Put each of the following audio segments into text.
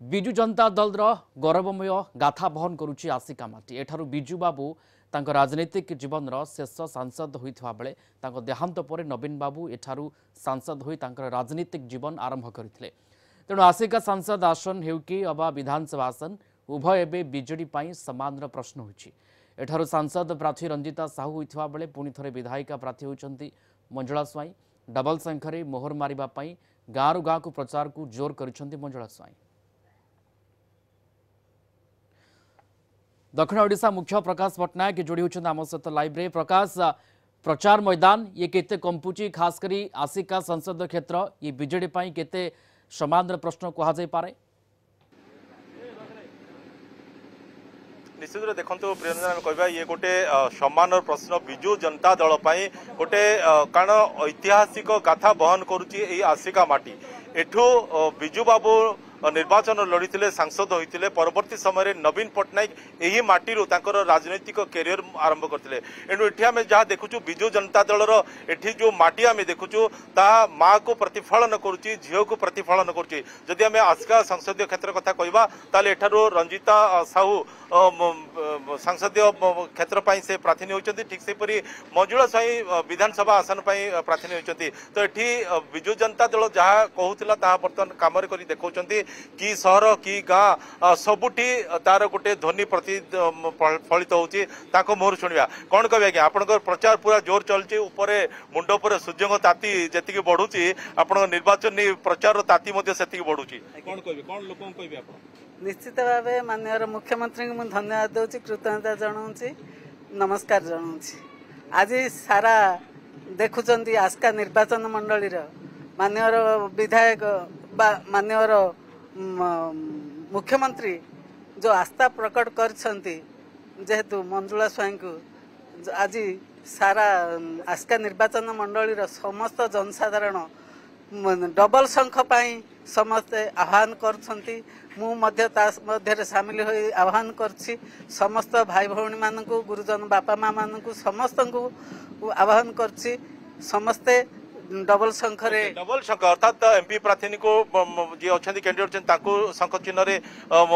विजु जनता दल गौरवमय गाथा बहन करुच्ची आसिका माटी एठारू बिजु बाबू तांको राजनीतिक जीवन शेष सांसद होइथवा बेले तांको देहांत पर नवीन बाबू एठारू सांसद होई तांकर राजनीतिक जीवन आरंभ करथिले। तेणु आसिका सांसद आसन हेउ कि अबा विधानसभा आसन उभय एबे बीजेडी पाई समान प्रश्न होइछि। एठारू सांसद प्रार्थी रंजिता साहू होइथवा बेले पुणी थरे विधायिका प्रार्थी होइछंती मंजुला स्वाई। डबल संख्यारे मोहर मारिबा पाई गाँरु गाँ को प्रचार को जोर करिछंती मंजुला स्वाई। दक्षिण ओडिशा मुख्य प्रकाश पट्टनायक जोड़ी होती आम सहित लाइव रे। प्रकाश, प्रचार मैदान ये केते कंपुची खास करी आसिका संसद क्षेत्र ये बीजेडी पाई केते समान प्रश्न कहा जाय पारे? निश्चित देखो प्रियरंजन कहवा ये गोटे सम्मान प्रश्न विजु जनता दल पाई गोटे कारण ऐतिहासिक गाथा बहन करुच्ची आसिका माटी। एठू विजु बाबू निर्वाचन लड़ी सांसद होते परवर्ती समय नवीन पट्टनायक यही माटी राजनैतिक कैरियर आरंभ करते। एणु ये आम जहाँ देखुचु विजु जनता दल एठी जो माटी आम देखुचु ता माँ को प्रतिफलन करुच्ची, झील को प्रतिफलन करुच्ची। जदि आम आसिका संसदीय क्षेत्र कथा कहवा ताले एठारो रंजिता साहू संसदीय क्षेत्र पाई से प्रार्थी होती, ठीक सेपरी मंजुला स्वाई विधानसभा आसन पाई प्रार्थी होती। तो ये विजु जनता दल जहाँ कहूला ता बर्तमान कम कर देखा कि सहर कि गाँ सबुठी तार गोटे ध्वनि प्रतिफलित होची। मोहर शुणा कौन कह आज्ञा आप प्रचार पूरा जोर चलती उपरे मुंड पर सूर्य ताती जी बढ़ुची आप निर्वाचन प्रचार ताती से बढ़ुची कौन कह कौन लोक कह निश्चित भाव माननीय मुख्यमंत्री को धन्यवाद दूसरी, कृतज्ञता जनाऊँगी, नमस्कार जनाऊँगी। आज सारा देखुंट आस्का निर्वाचन मंडली माननीय विधायक माननीय मुख्यमंत्री जो आस्था प्रकट करछंती जेहेतु मंजुला स्वाई को आज सारा आस्का निर्वाचन मंडली समस्त जनसाधारण डबल संख पाई समस्ते आह्वान करछंती। मु मध्य सामिल हो आह्वान करछि समस्त भाई भौणी मानकु गुरुजन बापा माँ मानकु समस्त को आह्वान करछि समस्ते डबल संख अर्थात एमपी प्रार्थी को जी अच्छा कैंडिडेट शंख चिन्ह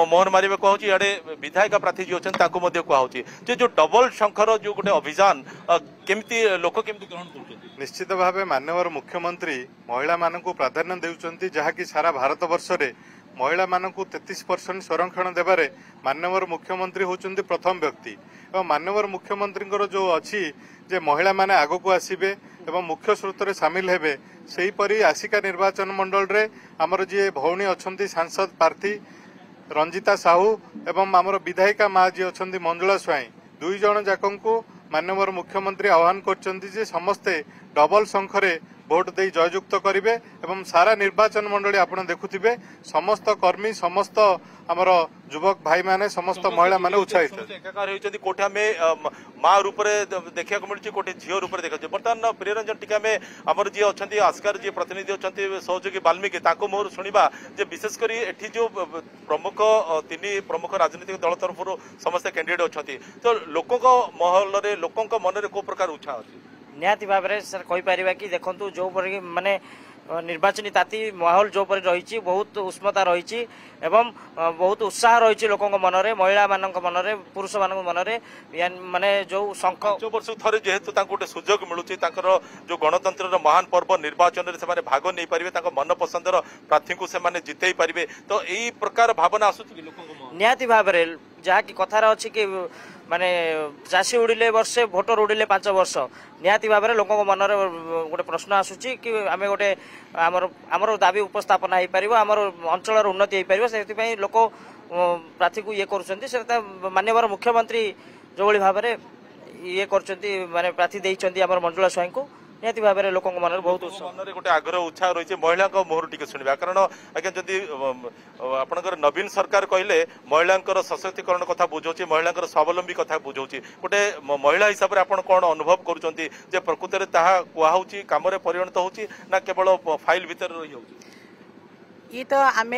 मोहर मारे कहूँ इे विधायक प्रार्थी जी अच्छा कहूँ जो डबल शंखर जो गोटे अभियान केमती लोक केमती ग्रहण कर निश्चित भाव माननीय मुख्यमंत्री महिला मानक प्राधान्य देउछंती जहाँकि सारा भारत वर्ष रे महिला मानक 33% संरक्षण देबारे माननीय मुख्यमंत्री होचंती प्रथम व्यक्ति। और माननीय मुख्यमंत्री जो अच्छी जे महिला माने आगो को आसीबे एवं मुख्य स्रोत रे सामिल हेबे सेही परी आसिका निर्वाचन मंडल रे हमर जे भौणी अछंती सांसद प्रार्थी रंजिता साहू एवं हमर विधायिका माँ जी अछंती मंजुला स्वाई दुई जन जाकंकु माननीय मुख्यमंत्री आह्वान करछंती जे समस्ते डबल संखरे भोट दे जययुक्त करेंगे एवं सारा निर्वाचन मंडली आप देखुथिबे समस्त कर्मी समस्त आमर युवक भाई माने समस्त महिला माने उत्साहित एकाकार होती कोठे आम माँ रूप से देखा मिलूँ कोठे झील रूप से देखा। बर्तमान प्रियरंजन टी आम आमर जी अच्छा आस्कार जी प्रतिनिधि अच्छा सहयोगी वाल्मीकि मोहर शुणा विशेषकर ये जो प्रमुख तीन प्रमुख राजनीतिक दल तरफ समस्त कैंडिडेट अच्छा तो लोक महल लोक मन में कौ प्रकार उत्साह अच्छी निहाती भाव में सर कहीपर कि देखु जो माने निर्वाचनी ताती माहौल जो पर रही बहुत उष्मता रही एवं बहुत उत्साह रही लोक मनरे महिला मान मनरे पुरुष मान मनरे माने जो शंख वर्ष थे जेहेतु गोटे सुजोग मिलूँ जो गणतंत्र महान पर्व निर्वाचन में से भाग नहीं पारे मन पसंदर प्रार्थी को से जितई पारे तो यही प्रकार भावना आसूँ निहाती भाव में जहाँकि कथार अच्छी कि माने चाषी उड़िले वर्षे भोटर उड़िले 5 वर्ष निहाती भाव में लोक मन गोटे प्रश्न आसूची कि आम गोटे आमर दाबी उपस्थापन हो पार आमर अंचल उन्नति हो पार से लोक प्रार्थी को ये कर माननीय मुख्यमंत्री जो भाव में ये कर माने प्रार्थी देइछंती आमर मंजुला स्वाई को निहाती भाव में लोक मन बहुत मन गोटे आग्रह उत्साह रही महिला मोहर टी शुणा कारण आज्ञा जदि आपंकर नवीन सरकार कहले महिला सशक्तिकरण कथा बुझाऊँ महिला स्वावलंबी कथा बुझाऊँ गोटे महिला हिसाब से आप कौन अनुभव करुँचे प्रकृत में कहुच्ची कम परिणत होना केवल फाइल भितर रही ये तो आम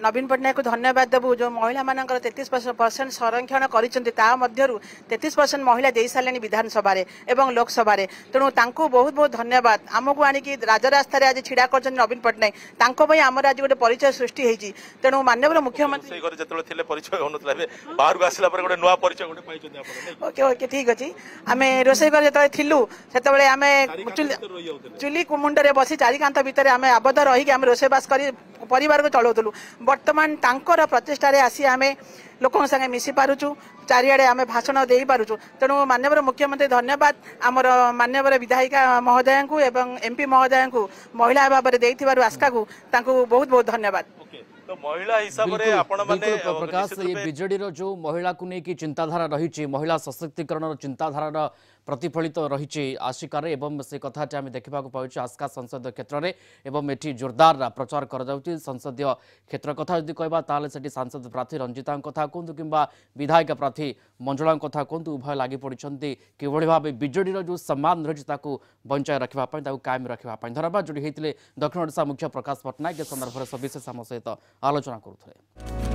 नवीन पट्टनायक को धन्यवाद देवु जो महिला मान 33% संरक्षण कर 33% महिला दे सारे विधानसभा एवं लोकसभा तेणु बहुत बहुत धन्यवाद आमको आणिकी राजरास्तार आज छिड़ा कर नवीन पट्टनायक आमर आज गोटे परिचय सृष्टि होती तेणु माननीय मुख्यमंत्री ओके ओके ठीक अच्छे आम रोसे घर जो थिलु से आम चुली मुंडे बसी चारिकांत भितर आम आबद्ध रही आम रोसेबास कर परिवार को चलाऊलु बर्तमान तांकर प्रचेषार आसी आम लोक संगे मिसी पारुचु चारिआडे आम भाषण दे पारुचु तेणु माननीय मुख्यमंत्री धन्यवाद आमर माननीय विधायिका महोदय को एवं एमपी महोदय को महिला भाव में आस्का को बहुत बहुत धन्यवाद। तो महिला हिसाब से आपण माने प्रकाश ये बीजेडी रो जो महिला को लेकिन चिंताधारा रही महिला सशक्तिकरण चिंताधारा प्रतिफलित रही आशिकार एवं से कथा आम देखा पाऊँ आस्का संसदीय क्षेत्र में एवं एटी जोरदार प्रचार कर संसदीय क्षेत्र कथा जदि कहबा ताले सेठी सांसद प्रार्थी रंजिता कथा कहतु किंबा विधायक प्रार्थी मंजुला कथा कहतु उभय लगी पड़ती किभली भाव बीजेडी जो सम्मान रही बंचाई रखापी कायम रखापी धन्यवाद जोड़ी होते दक्षिण ओडिशा मुख्य प्रकाश पट्टनायक ए संदर्भ में सविशेष आम सहित आलोचना करुले।